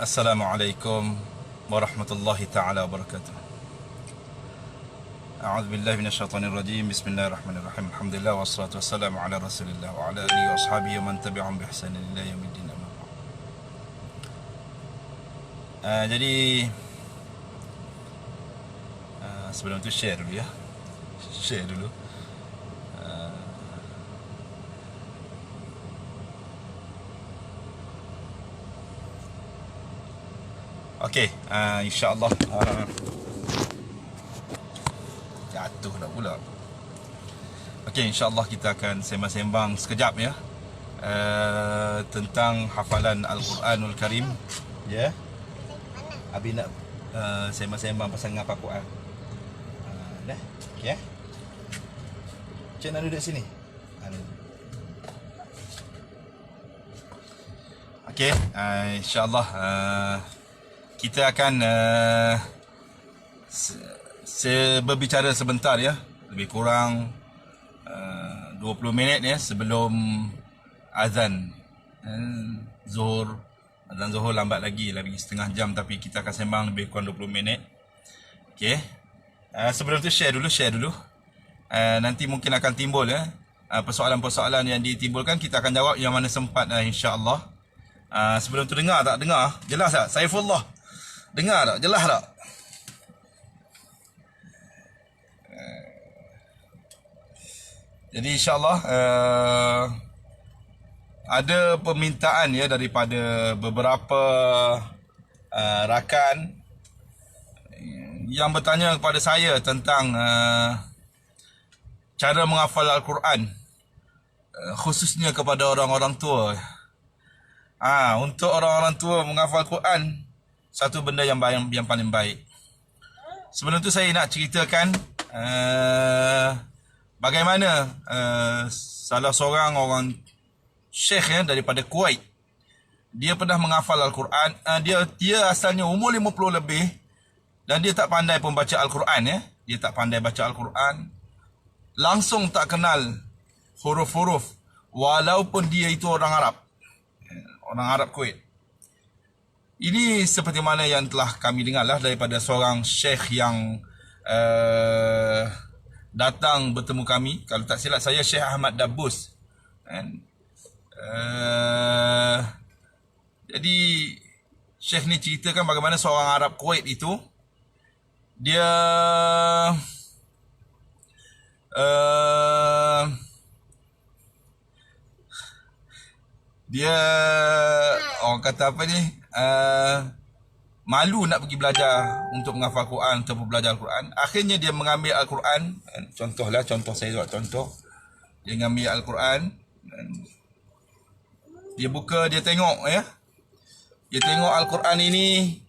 Assalamualaikum warahmatullahi taala wabarakatuh. A'udzu billahi minasyaitonir rajim. Bismillahirrahmanirrahim. Alhamdulillah wassalatu wassalamu ala Rasulillah wa ala alihi washabihi wa man tabi'ahum bi ihsanin ila yaumiddin. Jadi sebelum tu share dulu ya. Share dulu. Okey, insya-Allah jatuh dah pula. Okey, insya-Allah kita akan sembang-sembang sekejap ya. Tentang hafalan Al-Quranul Karim. Ya. Abi nak sembang-sembang pasal ngapal Quran. Dah. Okey ya. Cik nak duduk sini. Okey, insya-Allah kita akan berbicara sebentar ya, lebih kurang 20 minit ya sebelum azan Zuhur. Azan Zuhur lambat lagi setengah jam, tapi kita akan sembang lebih kurang 20 minit. Okey. Sebelum tu share dulu. Nanti mungkin akan timbul ya persoalan-persoalan yang ditimbulkan, kita akan jawab yang mana sempat insya-Allah. Sebelum tu dengar tak? Dengar? Jelas tak? Saifullah. Dengar tak? Jelas tak? Jadi insya-Allah ada permintaan ya daripada beberapa rakan yang bertanya kepada saya tentang cara menghafal Al-Quran, khususnya kepada orang-orang tua. Untuk orang-orang tua menghafal Quran, satu benda yang paling baik. Sebelum tu saya nak ceritakan bagaimana salah seorang orang syekh daripada Kuwait. Dia pernah menghafal Al-Quran. Dia asalnya umur 50 lebih dan dia tak pandai pun baca Al-Quran ya. Dia tak pandai baca Al-Quran. Langsung tak kenal huruf-huruf walaupun dia itu orang Arab. Orang Arab Kuwait. Ini seperti mana yang telah kami dengarlah daripada seorang syekh yang datang bertemu kami. Kalau tak silap saya, Syekh Ahmad Dabbus. Jadi syekh ni ceritakan bagaimana seorang Arab Kuwait itu dia orang kata apa ni, malu nak pergi belajar untuk menghafal Quran ataupun belajar Al-Quran. Akhirnya dia mengambil Al-Quran. Contoh saya buat contoh. Dia mengambil Al-Quran, dia buka, dia tengok ya. Dia tengok Al-Quran ini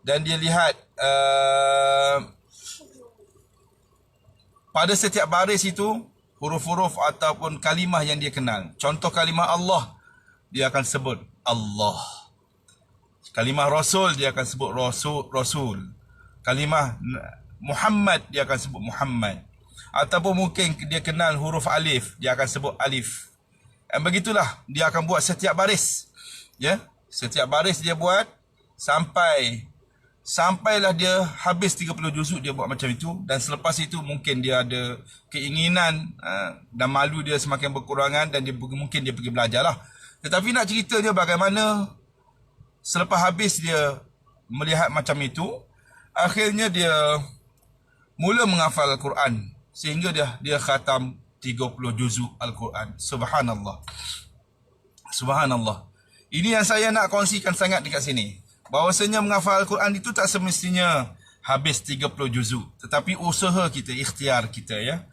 dan dia lihat pada setiap baris itu huruf-huruf ataupun kalimah yang dia kenal. Contoh kalimah Allah, dia akan sebut Allah. Kalimah Rasul, dia akan sebut Rasul. Kalimah Muhammad, dia akan sebut Muhammad. Ataupun mungkin dia kenal huruf alif, dia akan sebut alif. Dan begitulah dia akan buat setiap baris. Ya, setiap baris dia buat sampailah dia habis 30 juzuk, dia buat macam itu. Dan selepas itu mungkin dia ada keinginan dan malu dia semakin berkurangan dan mungkin dia pergi belajar lah. Tetapi nak ceritanya bagaimana selepas habis dia melihat macam itu, akhirnya dia mula menghafal Al-Quran sehingga dia khatam 30 juzuk Al-Quran. Subhanallah. Subhanallah. Ini yang saya nak kongsikan sangat dekat sini. Bahawasanya menghafal Al-Quran itu tak semestinya habis 30 juzuk, tetapi usaha kita, ikhtiar kita ya.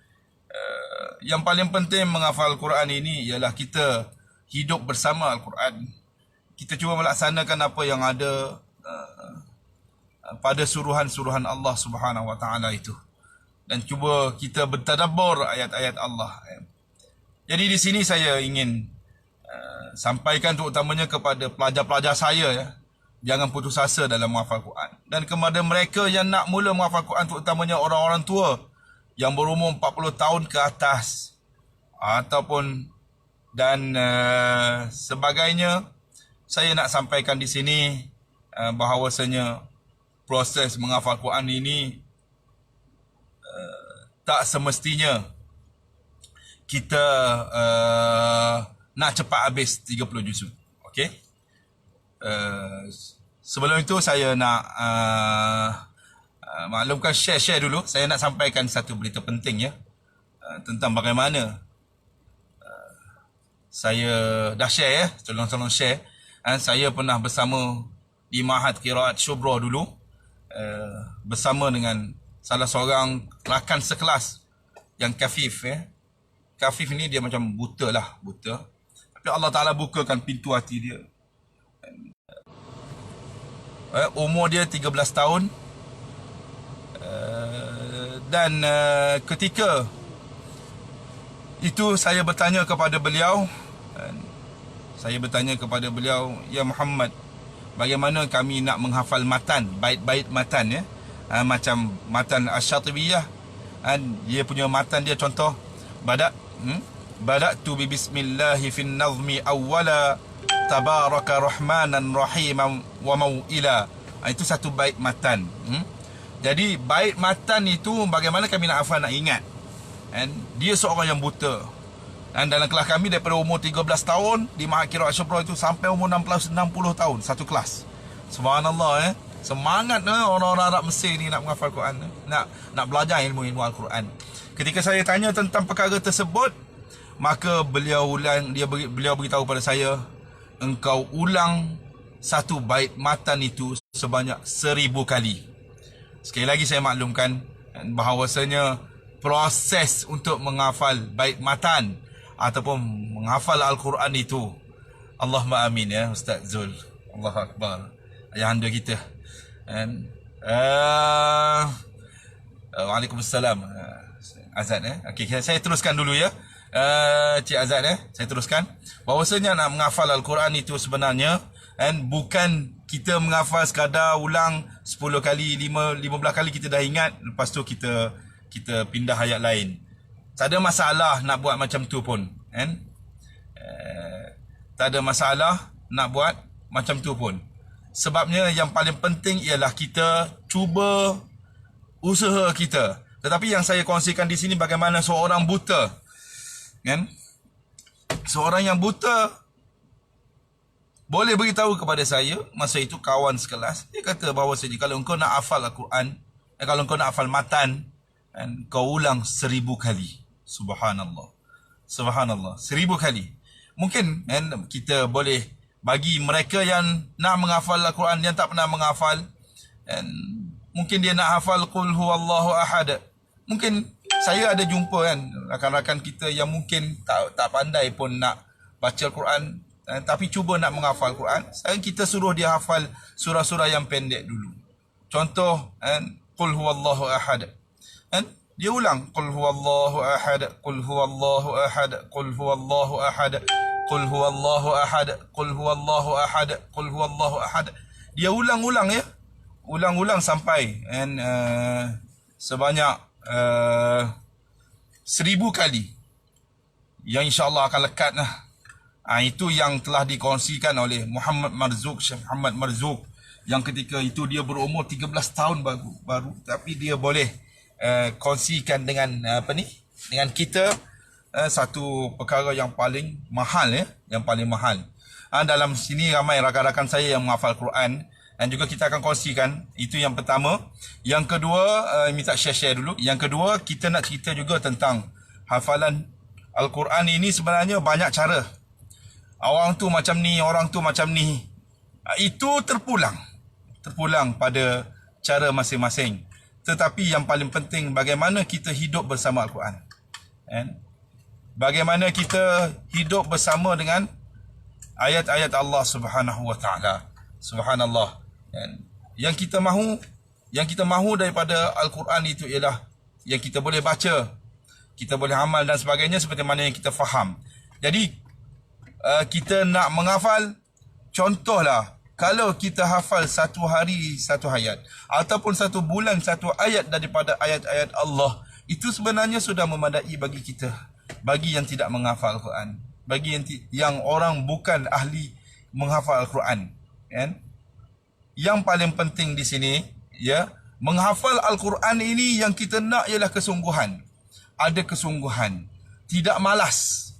Yang paling penting menghafal Al-Quran ini ialah kita hidup bersama Al-Quran. Kita cuba melaksanakan apa yang ada pada suruhan-suruhan Allah Subhanahu Wa Taala itu, dan cuba kita bertadabbur ayat-ayat Allah. Jadi di sini saya ingin sampaikan terutamanya kepada pelajar-pelajar saya ya, jangan putus asa dalam menghafal Quran. Dan kepada mereka yang nak mula menghafal Quran, terutamanya orang-orang tua yang berumur 40 tahun ke atas ataupun dan sebagainya, saya nak sampaikan di sini bahawasanya proses menghafal Quran ini tak semestinya kita nak cepat habis 30 juzuk. Okey? Sebelum itu saya nak maklumkan share dulu. Saya nak sampaikan satu berita penting ya, tentang bagaimana saya dah share ya, tolong share. Saya pernah bersama di Mahat Qiraat Shubra dulu, bersama dengan salah seorang rakan sekelas yang kafif ya. Kafif ni dia macam buta. Tapi Allah Ta'ala bukakan pintu hati dia. Umur dia 13 tahun. Dan ketika itu saya bertanya kepada beliau, ya Muhammad, bagaimana kami nak menghafal matan, bait-bait matan ya, macam matan Asy-Syatibiyah, dia punya matan dia contoh bada'tu bi bismillahi fin nazmi awwala tabaraka rahmanan rahiman wa mau'ila. Itu satu bait matan. Jadi bait matan itu bagaimana kami nak hafal, nak ingat. Dia seorang yang buta. Dan dalam kelas kami daripada umur 13 tahun di Mahat Qiraat Shubra itu sampai umur 60 tahun satu kelas. Subhanallah Semangat orang-orang Arab Mesir ni nak menghafal Quran, nak belajar ilmu Al-Quran. Ketika saya tanya tentang perkara tersebut, maka beliau beritahu pada saya, engkau ulang satu bait matan itu sebanyak 1000 kali. Sekali lagi saya maklumkan bahawasanya proses untuk menghafal bait matan ataupun menghafal Al-Quran itu, Allahumma amin ya Ustaz Zul, Allahu Akbar, ayahanda kita. Waalaikumsalam Azad Okey, saya teruskan dulu ya. Cik Azad saya teruskan bahawasanya nak menghafal Al-Quran itu sebenarnya bukan kita menghafal sekadar ulang 10 kali, 15 kali kita dah ingat, lepas tu kita pindah ayat lain. Tak ada masalah nak buat macam tu pun, tak ada masalah nak buat macam tu pun. Sebabnya yang paling penting ialah kita cuba usaha kita. Tetapi yang saya kongsikan di sini bagaimana seorang buta, seorang yang buta boleh beritahu kepada saya, masa itu kawan sekelas, dia kata bahawa kalau engkau nak hafal Al-Quran, kalau engkau nak hafal matan, kau ulang 1000 kali. Subhanallah, 1000 kali. Mungkin kita boleh bagi mereka yang nak menghafal Al-Quran, yang tak pernah menghafal, mungkin dia nak hafal Qul huwallahu ahad. Mungkin saya ada jumpa rakan-rakan kita yang mungkin tak pandai pun nak baca Al-Quran, tapi cuba nak menghafal Al-Quran. Sekarang kita suruh dia hafal surah-surah yang pendek dulu. Contoh Qul huwallahu ahad. Dia ulang Qul huwallahu ahad, Qul huwallahu ahad, Qul huwallahu ahad, Qul huwallahu ahad, Qul huwallahu ahad, Qul huwallahu ahad. Dia ulang-ulang ya. Ulang-ulang sampai sebanyak 1000 kali. Yang insya-Allah akan lekat lah. Itu yang telah dikongsikan oleh Muhammad Marzuq, Syekh Muhammad Marzuq, yang ketika itu dia berumur 13 tahun baru, tapi dia boleh kongsikan dengan dengan kita satu perkara yang paling mahal ya, yang paling mahal. Dalam sini ramai rakan-rakan saya yang menghafal Quran, dan juga kita akan kongsikan. Itu yang pertama. Yang kedua, minta share dulu. Yang kedua, kita nak cerita juga tentang hafalan Al-Quran ini sebenarnya banyak cara. Orang tu macam ni, orang tu macam ni. Itu terpulang pada cara masing-masing. Tetapi yang paling penting, bagaimana kita hidup bersama Al-Quran. Bagaimana kita hidup bersama dengan ayat-ayat Allah Subhanahu wa taala. Subhanallah. Yang kita mahu daripada Al-Quran itu ialah yang kita boleh baca, kita boleh amal dan sebagainya seperti mana yang kita faham. Jadi kita nak menghafal, contohlah kalau kita hafal satu hari satu ayat, ataupun satu bulan satu ayat daripada ayat-ayat Allah, itu sebenarnya sudah memadai bagi kita, bagi yang tidak menghafal Al-Quran, bagi yang orang bukan ahli menghafal Al-Quran. Kan? Yang paling penting di sini, ya, menghafal Al-Quran ini yang kita nak ialah kesungguhan. Ada kesungguhan. Tidak malas.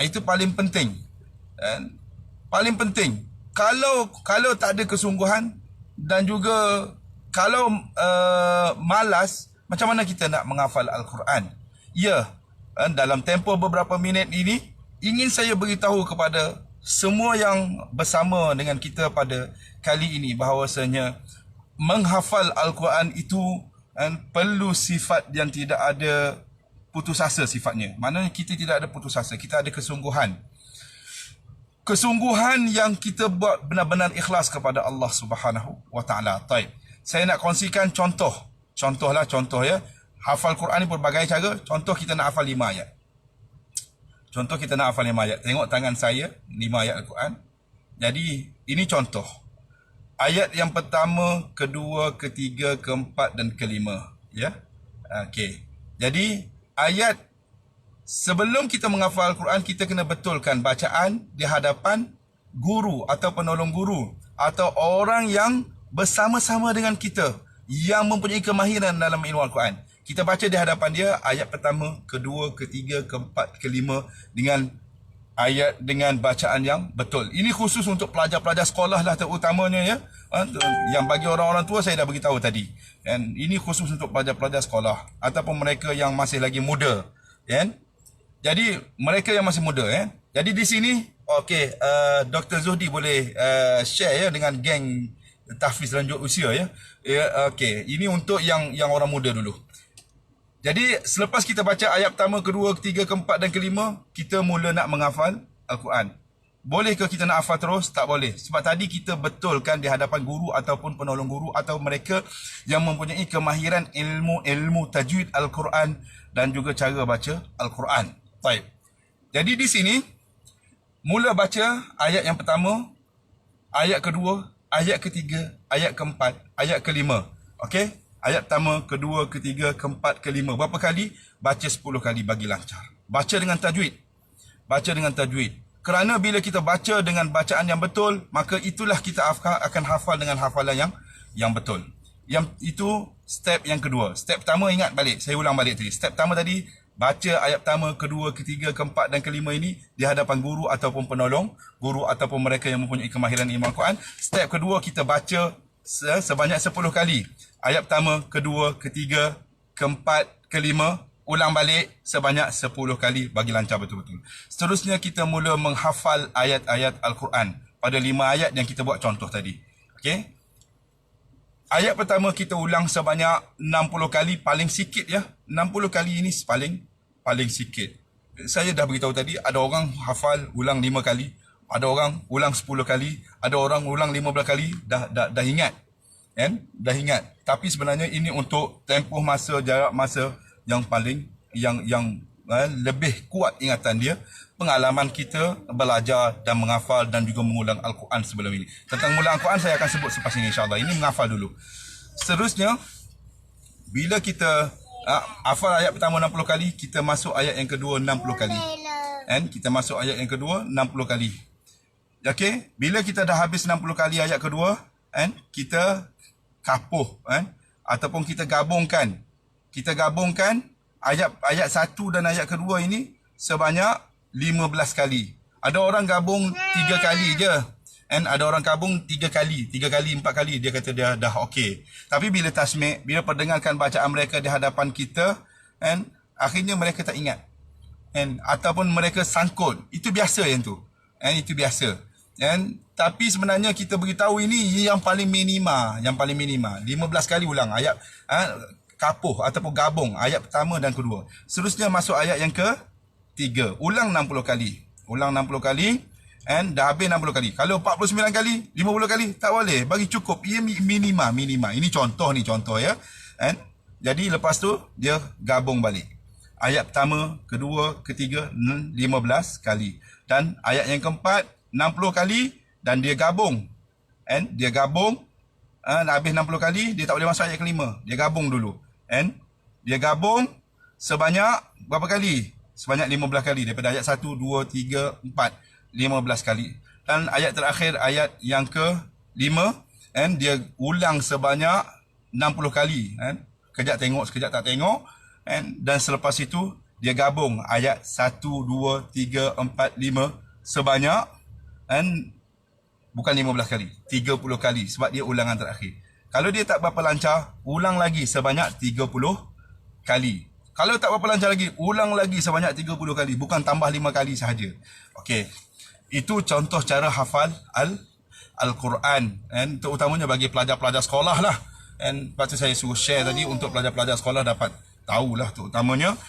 Itu paling penting. Kan? Paling penting. Kalau tak ada kesungguhan dan juga kalau malas, macam mana kita nak menghafal Al-Quran? Ya, dalam tempoh beberapa minit ini, ingin saya beritahu kepada semua yang bersama dengan kita pada kali ini bahawasanya menghafal Al-Quran itu perlu sifat yang tidak ada putus asa sifatnya. Maknanya kita tidak ada putus asa, kita ada kesungguhan. Kesungguhan yang kita buat benar-benar ikhlas kepada Allah Subhanahu wa taala. Baik. Saya nak kongsikan contoh. Contoh ya. Hafal Quran ni berbagai cara. Contoh kita nak hafal 5 ayat. Contoh kita nak hafal 5 ayat. Tengok tangan saya, 5 ayat Al-Quran. Jadi, ini contoh. Ayat yang pertama, kedua, ketiga, keempat dan kelima. Ya. Okey. Jadi, ayat sebelum kita menghafal Al-Quran, kita kena betulkan bacaan di hadapan guru atau penolong guru atau orang yang bersama-sama dengan kita yang mempunyai kemahiran dalam ilmu Al-Quran. Kita baca di hadapan dia ayat pertama, kedua, ketiga, keempat, kelima dengan ayat dengan bacaan yang betul. Ini khusus untuk pelajar-pelajar sekolah lah terutamanya ya. Yang bagi orang-orang tua saya dah beritahu tadi. Dan ini khusus untuk pelajar-pelajar sekolah ataupun mereka yang masih lagi muda. Kan? Jadi mereka yang masih muda Jadi di sini okey, Dr. Zuhdi boleh share ya dengan geng tahfiz lanjut usia ya. Okey, ini untuk yang orang muda dulu. Jadi selepas kita baca ayat pertama, kedua, ketiga, keempat dan kelima, kita mula nak menghafal Al-Quran. Bolehkah kita nak hafal terus? Tak boleh. Sebab tadi kita betulkan di hadapan guru ataupun penolong guru atau mereka yang mempunyai kemahiran ilmu tajwid Al-Quran dan juga cara baca Al-Quran. Baik. Jadi di sini mula baca ayat yang pertama, ayat kedua, ayat ketiga, ayat keempat, ayat kelima. Okey? Ayat pertama, kedua, ketiga, keempat, kelima. Berapa kali? Baca 10 kali bagi lancar. Baca dengan tajwid. Baca dengan tajwid. Kerana bila kita baca dengan bacaan yang betul, maka itulah kita akan hafal dengan hafalan yang betul. Yang itu step yang kedua. Step pertama ingat balik. Saya ulang balik tadi. Step pertama tadi, baca ayat pertama, kedua, ketiga, keempat dan kelima ini di hadapan guru ataupun penolong. Guru ataupun mereka yang mempunyai kemahiran ilmu Al-Quran. Step kedua, kita baca sebanyak 10 kali. Ayat pertama, kedua, ketiga, keempat, kelima. Ulang balik sebanyak 10 kali bagi lancar betul-betul. Seterusnya kita mula menghafal ayat-ayat Al-Quran pada 5 ayat yang kita buat contoh tadi. Okey. Ayat pertama kita ulang sebanyak 60 kali, paling sikit ya. 60 kali ini paling sikit. Saya dah beritahu tadi, ada orang hafal ulang 5 kali, ada orang ulang 10 kali, ada orang ulang 15 kali, dah ingat. Kan? Dah ingat. Tapi sebenarnya ini untuk tempoh masa, jarak masa yang paling yang lebih kuat ingatan dia, pengalaman kita belajar dan menghafal dan juga mengulang Al-Quran sebelum ini. Tentang mengulang Al-Quran saya akan sebut selepas ini insya-Allah. Ini menghafal dulu. Seterusnya bila kita hafal ayat pertama 60 kali, kita masuk ayat yang kedua 60 kali. Kan? Kita masuk ayat yang kedua 60 kali. Okey, bila kita dah habis 60 kali ayat kedua, kan? Kita kapuh ataupun kita gabungkan. Kita gabungkan ayat 1 dan ayat kedua ini sebanyak 15 kali. Ada orang gabung 3 kali je. Ada orang gabung 3 kali, 4 kali dia kata dia dah okey. Tapi bila tasmi', bila perdengarkan bacaan mereka di hadapan kita, akhirnya mereka tak ingat. Ataupun mereka sangkut. Itu biasa yang tu. Itu biasa. Tapi sebenarnya kita beritahu ini yang paling minima, 15 kali ulang ayat kapuh ataupun gabung ayat pertama dan kedua. Seterusnya masuk ayat yang ke-3, ulang 60 kali. Ulang 60 kali dah habis 60 kali. Kalau 49 kali, 50 kali tak boleh, bagi cukup. Ia minima. Ini contoh ya. Jadi lepas tu dia gabung balik. Ayat pertama, kedua, ketiga 15 kali dan ayat yang keempat 60 kali dan dia gabung. Dia gabung. Habis 60 kali, dia tak boleh masuk ayat kelima. Dia gabung dulu. Dia gabung sebanyak berapa kali? Sebanyak 15 kali. Daripada ayat 1, 2, 3, 4. 15 kali. Dan ayat terakhir, ayat yang ke-5, and dia ulang sebanyak 60 kali. Kejap tengok, sekejap tak tengok. Dan selepas itu, dia gabung ayat 1, 2, 3, 4, 5 sebanyak, bukan 15 kali, 30 kali sebab dia ulangan terakhir. Kalau dia tak berapa lancar, ulang lagi sebanyak 30 kali. Kalau tak berapa lancar lagi, ulang lagi sebanyak 30 kali, bukan tambah 5 kali sahaja. Okey. Itu contoh cara hafal Al-Quran, terutamanya bagi pelajar-pelajar sekolah lah. Lepas tu saya suruh share tadi untuk pelajar-pelajar sekolah dapat tahulah terutamanya.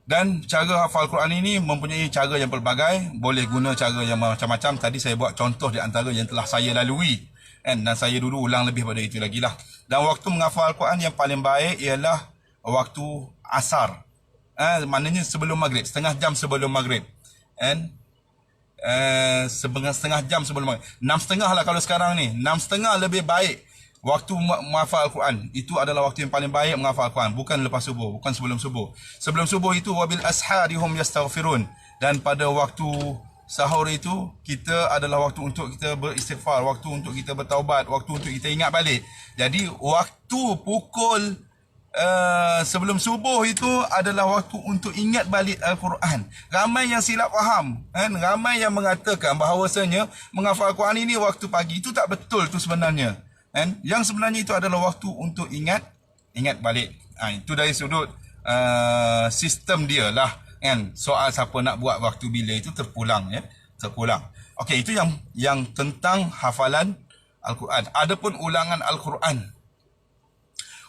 Dan cara hafal Quran ini mempunyai cara yang pelbagai, boleh guna cara yang macam-macam. Tadi saya buat contoh di antara yang telah saya lalui, dan saya dulu ulang lebih pada itu lagi lah. Dan waktu menghafal Quran yang paling baik ialah waktu asar, maknanya sebelum maghrib, setengah jam sebelum maghrib, setengah jam sebelum maghrib. 6.30 lah kalau sekarang ni, 6.30 lebih baik waktu menghafal Al-Quran. Itu adalah waktu yang paling baik menghafal Al-Quran, bukan lepas subuh, bukan sebelum subuh. Sebelum subuh itu wabil asharihum yastaghfirun, dan pada waktu sahur itu kita adalah waktu untuk kita beristighfar, waktu untuk kita bertaubat, waktu untuk kita ingat balik. Jadi waktu pukul sebelum subuh itu adalah waktu untuk ingat balik Al-Quran. Ramai yang silap faham, ramai yang mengatakan bahawasanya menghafal Al-Quran ini waktu pagi. Itu tak betul tu sebenarnya. Yang sebenarnya itu adalah waktu untuk ingat balik. Itu dari sudut sistem dia lah. Soal siapa nak buat waktu bila itu terpulang. Terpulang. Okey, itu yang tentang hafalan Al-Quran. Adapun ulangan Al-Quran.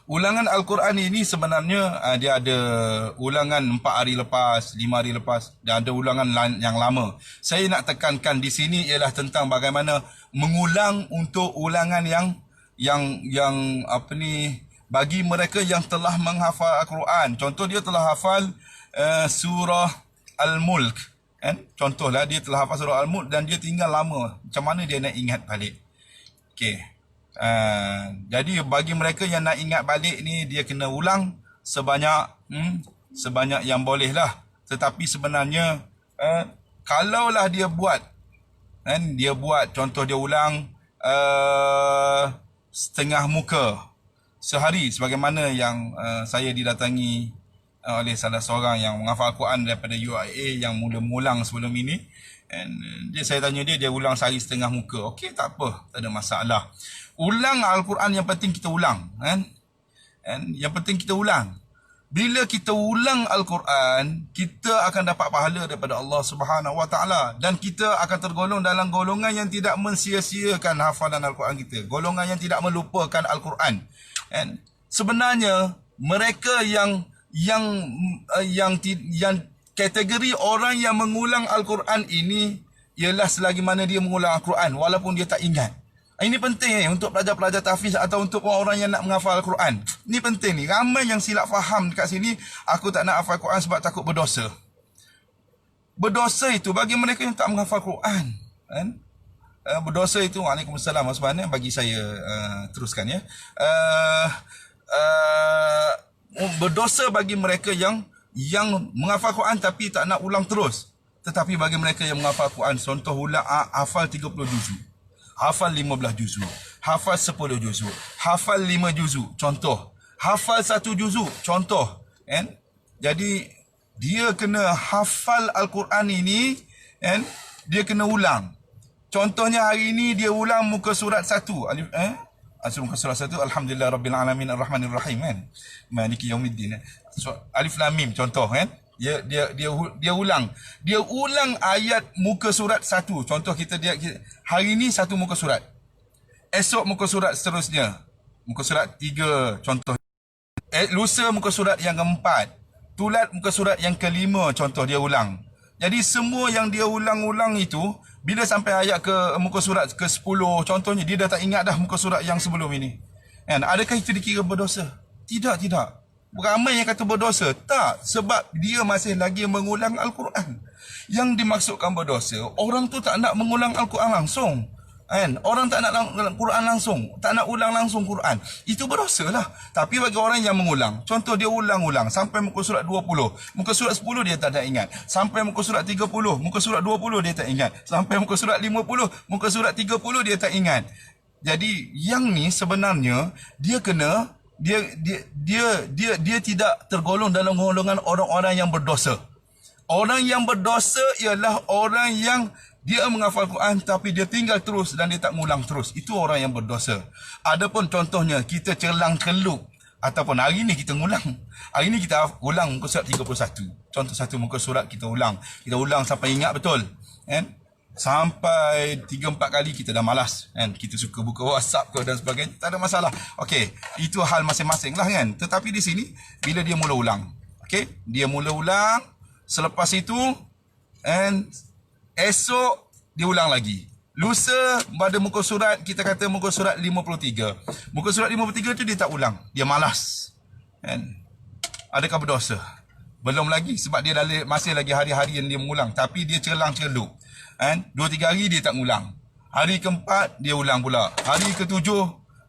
Ulangan Al-Quran ini sebenarnya dia ada ulangan 4 hari lepas, 5 hari lepas, dan ada ulangan yang lama. Saya nak tekankan di sini ialah tentang bagaimana mengulang untuk ulangan yang bagi mereka yang telah menghafal Al-Quran. Contoh dia telah hafal surah Al-Mulk. Contohlah dia telah hafal surah Al-Mulk dan dia tinggal lama. Macam mana dia nak ingat balik? Okey. Jadi bagi mereka yang nak ingat balik ni, dia kena ulang sebanyak yang boleh lah. Tetapi sebenarnya kalaulah dia buat contoh dia ulang setengah muka sehari, sebagaimana yang saya didatangi oleh salah seorang yang menghafal Al-Quran daripada UIA yang mula mengulang sebelum ini. Saya tanya dia ulang sehari setengah muka. Okey, tak apa, tak ada masalah. Ulang Al-Quran, yang penting kita ulang. Yang penting kita ulang. Bila kita ulang Al-Quran, kita akan dapat pahala daripada Allah Subhanahu Wa Taala, dan kita akan tergolong dalam golongan yang tidak mensia-siakan hafalan Al-Quran kita, golongan yang tidak melupakan Al-Quran. Sebenarnya mereka yang kategori orang yang mengulang Al-Quran ini ialah selagi mana dia mengulang Al-Quran walaupun dia tak ingat. Ini penting untuk pelajar-pelajar tahfiz atau untuk orang-orang yang nak menghafal Al-Quran. Ini penting ni. Ramai yang silap faham dekat sini, aku tak nak hafal Al-Quran sebab takut berdosa. Berdosa itu bagi mereka yang tak menghafal Al-Quran. Berdosa itu, Waalaikumsalam Mas Ban, bagi saya teruskan ya. Berdosa bagi mereka yang menghafal Quran tapi tak nak ulang terus. Tetapi bagi mereka yang menghafal Quran, contoh ulang hafal 30 juzuk, hafal 15 juzuk, hafal 10 juzuk, hafal 5 juzuk, contoh. Hafal 1 juzuk, contoh. Jadi dia kena hafal Al-Quran ini, dia kena ulang. Contohnya hari ini dia ulang muka surat 1. Muka surat 1, Alhamdulillah Rabbil Alamin Ar-Rahmanir Rahim, Maliki Yaumiddin. Alif Lam Mim contoh, dia ulang ayat muka surat 1. Contoh kita hari ini 1 muka surat. Esok muka surat seterusnya, muka surat 3 contoh. Lusa muka surat yang keempat. Tulat muka surat yang kelima, contoh dia ulang. Jadi semua yang dia ulang-ulang itu, bila sampai ayat ke muka surat ke-10 contohnya, dia dah tak ingat dah muka surat yang sebelum ini. Adakah itu dikira berdosa? Tidak. Ramai yang kata berdosa. Tak, sebab dia masih lagi mengulang Al-Quran. Yang dimaksudkan berdosa, orang tu tak nak mengulang Al-Quran langsung. Kan? Orang tak nak Quran langsung, tak nak ulang langsung Quran. Itu berdosa lah. Tapi bagi orang yang mengulang, contoh dia ulang-ulang sampai muka surat 20, muka surat 10 dia tak ada ingat. Sampai muka surat 30, muka surat 20 dia tak ingat. Sampai muka surat 50, muka surat 30 dia tak ingat. Jadi yang ni sebenarnya dia kena dia tidak tergolong dalam golongan orang-orang yang berdosa. Orang yang berdosa ialah orang yang dia menghafal Quran tapi dia tinggal terus dan dia tak mengulang terus. Itu orang yang berdosa. Adapun contohnya kita celang-celup ataupun hari ni kita mengulang. Hari ni kita ulang muka surat 31. Contoh satu muka surat kita ulang. Kita ulang sampai ingat betul. Kan? Sampai 3-4 kali kita dah malas. Kan? Kita suka buka WhatsApp ke dan sebagainya. Tak ada masalah. Okey, itu hal masing-masing lah kan. Tetapi di sini bila dia mula ulang. Okey, dia mula ulang. Selepas itu and esok dia ulang lagi. Lusa pada muka surat, kita kata muka surat 53. Muka surat 53 tu dia tak ulang. Dia malas. Kan? Adakah berdosa? Belum lagi sebab dia masih lagi hari-hari yang dia mengulang. Tapi dia celang-celup. Kan? 2-3 hari dia tak mengulang. Hari ke-4 dia ulang pula. Hari ke-7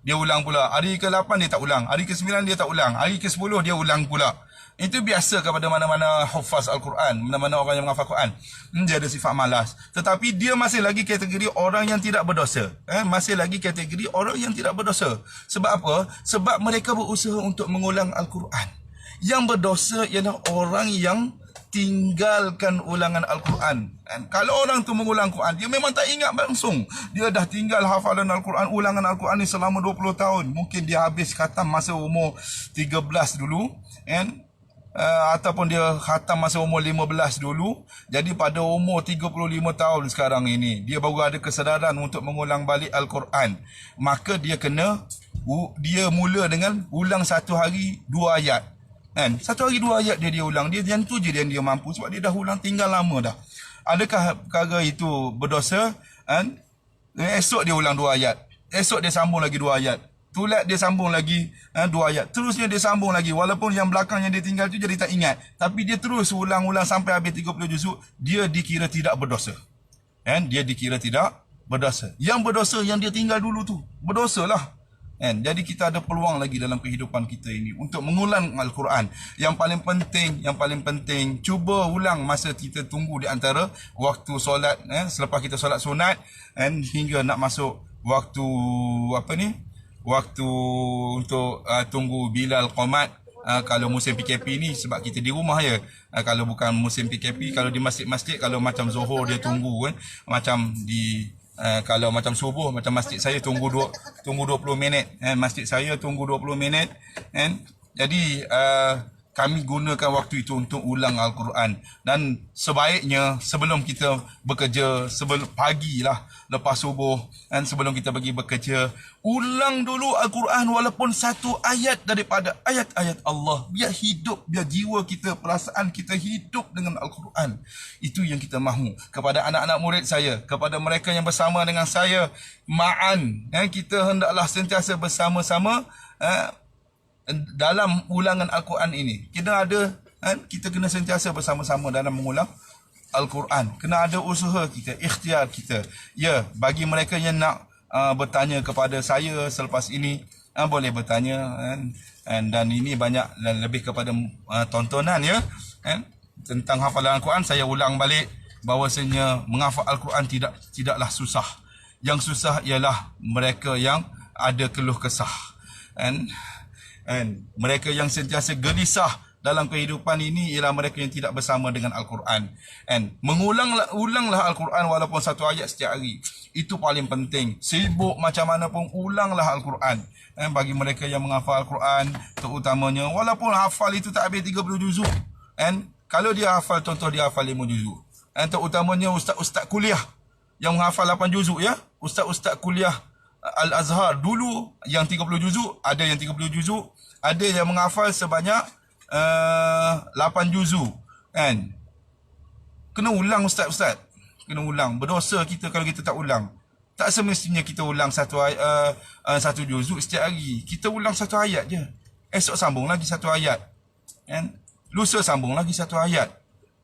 dia ulang pula. Hari ke-8 dia tak ulang. Hari ke-9 dia tak ulang. Hari ke-10 dia ulang pula. Itu biasa kepada mana-mana hufaz Al-Quran, mana-mana orang yang menghafal Quran. Dia ada sifat malas. Tetapi dia masih lagi kategori orang yang tidak berdosa. Masih lagi kategori orang yang tidak berdosa. Sebab apa? Sebab mereka berusaha untuk mengulang Al-Quran. Yang berdosa ialah orang yang tinggalkan ulangan Al-Quran. Kalau orang tu mengulang Quran, dia memang tak ingat langsung. Dia dah tinggal hafalan Al-Quran, ulangan Al-Quran ni selama 20 tahun. Mungkin dia habis khatam masa umur 13 dulu. Ataupun dia khatam masa umur 15 dulu. Jadi pada umur 35 tahun sekarang ini, dia baru ada kesedaran untuk mengulang balik Al-Quran. Maka dia mula dengan ulang satu hari 2 ayat. Satu hari 2 ayat dia ulang. Dia yang tu je dia mampu sebab dia dah ulang tinggal lama dah. Adakah perkara itu berdosa? Esok dia ulang 2 ayat. Esok dia sambung lagi 2 ayat. Tulat dia sambung lagi 2 ayat. Terusnya dia sambung lagi. Walaupun yang belakang yang dia tinggal tu jadi tak ingat. Tapi dia terus ulang-ulang sampai habis 30 juzuk. Dia dikira tidak berdosa. Dia dikira tidak berdosa. Yang berdosa yang dia tinggal dulu tu. Berdosa lah. Jadi kita ada peluang lagi dalam kehidupan kita ini untuk mengulang Al-Quran. Yang paling penting, cuba ulang masa kita tunggu di antara waktu solat. Selepas kita solat sunat hingga nak masuk waktu waktu untuk tunggu Bilal Qomat. Kalau musim PKP ni sebab kita di rumah ya. Kalau bukan musim PKP, kalau di masjid-masjid, kalau macam Zuhur dia tunggu kan. Macam di kalau macam subuh, macam masjid saya tunggu 20 minit. Masjid saya tunggu 20 minit. Jadi kami gunakan waktu itu untuk ulang Al-Quran. Dan sebaiknya sebelum kita bekerja, sebelum pagi lah, lepas subuh, sebelum kita pergi bekerja, ulang dulu Al-Quran walaupun satu ayat daripada ayat-ayat Allah. Biar hidup, biar jiwa kita, perasaan kita hidup dengan Al-Quran. Itu yang kita mahu. Kepada anak-anak murid saya, kepada mereka yang bersama dengan saya, ma'an. Kita hendaklah sentiasa bersama-sama dalam ulangan Al-Quran ini. Kita kena sentiasa bersama-sama dalam mengulang Al-Quran. Kena ada usaha kita, ikhtiar kita. Ya, bagi mereka yang nak bertanya kepada saya selepas ini, boleh bertanya. Dan ini banyak lebih kepada tontonan ya. Tentang hafalan Al-Quran, saya ulang balik bahawasanya menghafal Al-Quran tidaklah susah. Yang susah ialah mereka yang ada keluh kesah. Mereka yang sentiasa gelisah dalam kehidupan ini ialah mereka yang tidak bersama dengan Al-Quran. Ulanglah Al-Quran walaupun satu ayat setiap hari. Itu paling penting. Sibuk macam mana pun, ulanglah Al-Quran. Bagi mereka yang menghafal Al-Quran, terutamanya, walaupun hafal itu tak habis 30 juzuk. Kalau dia hafal, contoh dia hafal 5 juzuk. Terutamanya ustaz-ustaz kuliah yang menghafal 8 juzuk ya. Ustaz-ustaz kuliah Al-Azhar dulu yang 30 juzuk, ada yang 30 juzuk, ada yang menghafal sebanyak 8 juzuk. Kena ulang ustaz-ustaz. Kena ulang. Berdosa kita kalau kita tak ulang. Tak semestinya kita ulang satu juzuk setiap hari. Kita ulang satu ayat je. Esok sambung lagi satu ayat. Lusa sambung lagi satu ayat.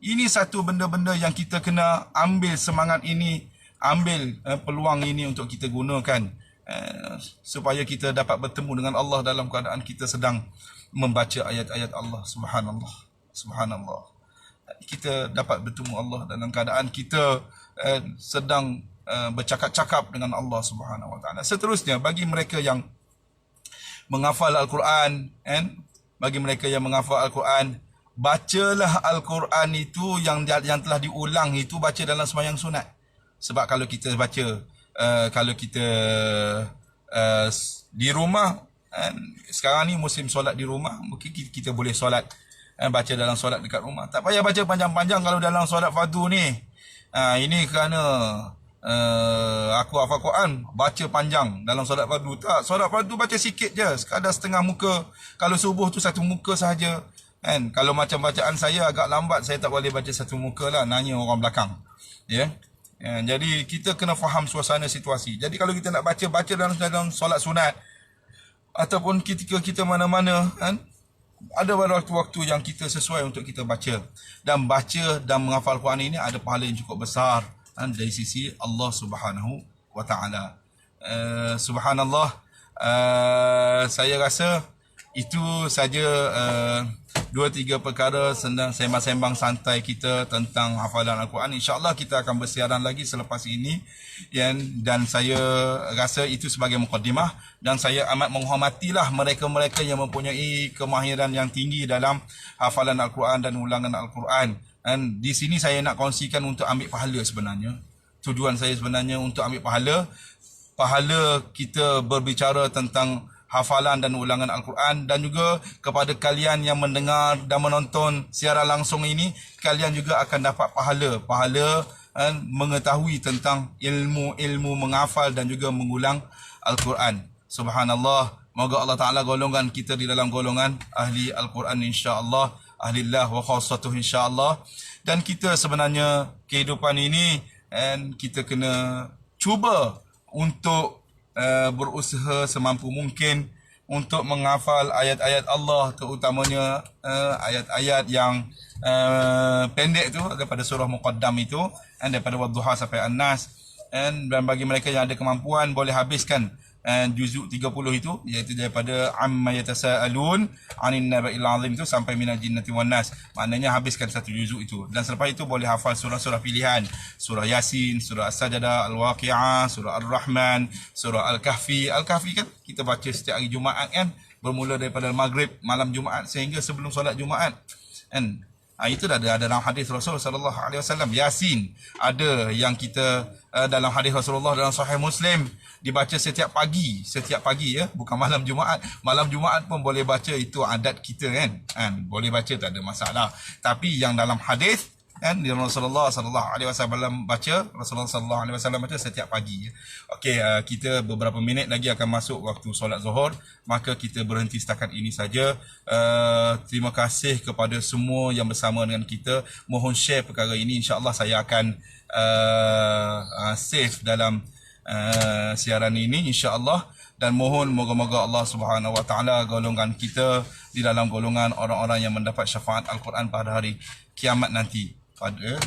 Ini satu benda-benda yang kita kena ambil semangat ini ambil peluang ini untuk kita gunakan supaya kita dapat bertemu dengan Allah dalam keadaan kita sedang membaca ayat-ayat Allah. Subhanallah, subhanallah. Kita dapat bertemu Allah dalam keadaan kita sedang bercakap-cakap dengan Allah Subhanahu Wa Taala. Seterusnya, bagi mereka yang menghafal Al-Quran, bagi mereka yang menghafal Al-Quran, bacalah Al-Quran itu yang telah diulang itu, baca dalam sembahyang sunat. Sebab kalau kita baca, kalau kita di rumah, sekarang ni musim solat di rumah, mungkin kita boleh solat, baca dalam solat dekat rumah. Tak payah baca panjang-panjang kalau dalam solat fardu ni. Ini kerana aku hafal Quran, baca panjang dalam solat fardu. Tak, solat fardu baca sikit je, sekadar setengah muka. Kalau subuh tu satu muka sahaja. Kalau macam bacaan saya agak lambat, saya tak boleh baca satu muka lah, nanya orang belakang. Ya. Jadi kita kena faham suasana situasi. Jadi kalau kita nak baca dalam solat sunat, ataupun ketika kita mana-mana, ada waktu-waktu yang kita sesuai untuk kita baca. Dan baca dan menghafal Quran ini ada pahala yang cukup besar dari sisi Allah Subhanahu Wa Taala. Subhanallah, saya rasa itu saja 2-3 perkara sedang sembang-sembang santai kita tentang hafalan Al-Quran. InsyaAllah kita akan bersiaran lagi selepas ini, dan saya rasa itu sebagai mukadimah, dan saya amat menghormatilah mereka-mereka yang mempunyai kemahiran yang tinggi dalam hafalan Al-Quran dan ulangan Al-Quran. Dan di sini saya nak kongsikan untuk ambil pahala sebenarnya. Tujuan saya sebenarnya untuk ambil pahala kita berbicara tentang hafalan dan ulangan Al-Quran, dan juga kepada kalian yang mendengar dan menonton siaran langsung ini, kalian juga akan dapat pahala mengetahui tentang ilmu menghafal dan juga mengulang Al-Quran. Subhanallah, moga Allah Ta'ala golongan kita di dalam golongan ahli Al-Quran insya-Allah, ahlillah wa khassatuh insya-Allah. Dan kita sebenarnya kehidupan ini, kita kena cuba untuk berusaha semampu mungkin untuk menghafal ayat-ayat Allah, terutamanya ayat-ayat yang pendek tu daripada surah Muqaddam itu, daripada Wadduha sampai An-Nas. Dan bagi mereka yang ada kemampuan boleh habiskan juzuk 30 itu, iaitu daripada Amma Yatasaalun 'anil Naba'il 'Azim itu sampai Minal Jinnati wan Nas. Maknanya habiskan satu juzuk itu. Dan selepas itu boleh hafal surah-surah pilihan, surah Yasin, surah As-Sajdah, Al-Waqi'ah, surah Ar-Rahman, surah Al-Kahfi. Al-Kahfi kan kita baca setiap hari Jumaat kan, bermula daripada maghrib malam Jumaat sehingga sebelum solat Jumaat kan. Itu dah ada dalam hadis Rasul sallallahu alaihi wasallam. Yasin ada yang kita dalam hadis Rasulullah dalam Sahih Muslim dibaca setiap pagi ya, bukan malam Jumaat. Malam Jumaat pun boleh baca, itu adat kita kan. Boleh baca, tak ada masalah. Tapi yang dalam hadis di Rasulullah sallallahu alaihi wasallam baca, Rasulullah sallallahu alaihi wasallam baca setiap pagi. Okey, kita beberapa minit lagi akan masuk waktu solat Zuhur, maka kita berhenti setakat ini saja. Terima kasih kepada semua yang bersama dengan kita. Mohon share perkara ini, insya-Allah saya akan save dalam siaran ini insya-Allah. Dan mohon moga-moga Allah Subhanahu Wa Taala golongan kita di dalam golongan orang-orang yang mendapat syafaat Al-Quran pada hari kiamat nanti.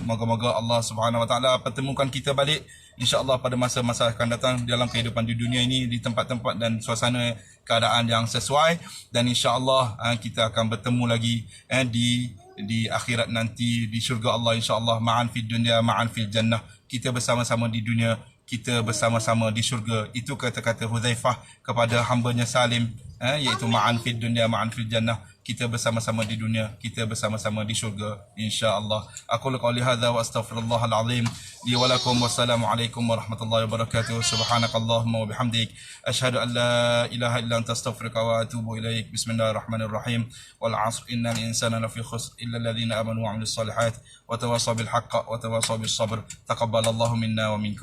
Moga-moga Allah Subhanahu Wa Taala pertemukan kita balik insya-Allah pada masa-masa akan datang dalam kehidupan di dunia ini, di tempat-tempat dan suasana keadaan yang sesuai, dan insya-Allah kita akan bertemu lagi di akhirat nanti di syurga Allah insya-Allah, ma'an fid dunya ma'an fil jannah. Kita bersama-sama di dunia, kita bersama-sama di syurga. Itu kata-kata Hudzaifah kepada hambanya Salim, iaitu ma'an fid dunya ma'an fil jannah. Kita bersama-sama di dunia, kita bersama-sama di syurga insya-Allah. Aku qouli hadza wa astaghfirullahal azim li wa lakum. Wassalamualaikum warahmatullahi wabarakatuh. Subhanakallahumma wa bihamdik asyhadu an la ilaha illa anta astaghfiruka wa atubu ilaik. Bismillahirrahmanirrahim. Wal 'asr innal insana lafi khusr illa alladhina amanu wa 'amilus solihat wa tawassaw bil haqqi wa tawassaw bis sabr. Taqabbalallahu minna wa minkum.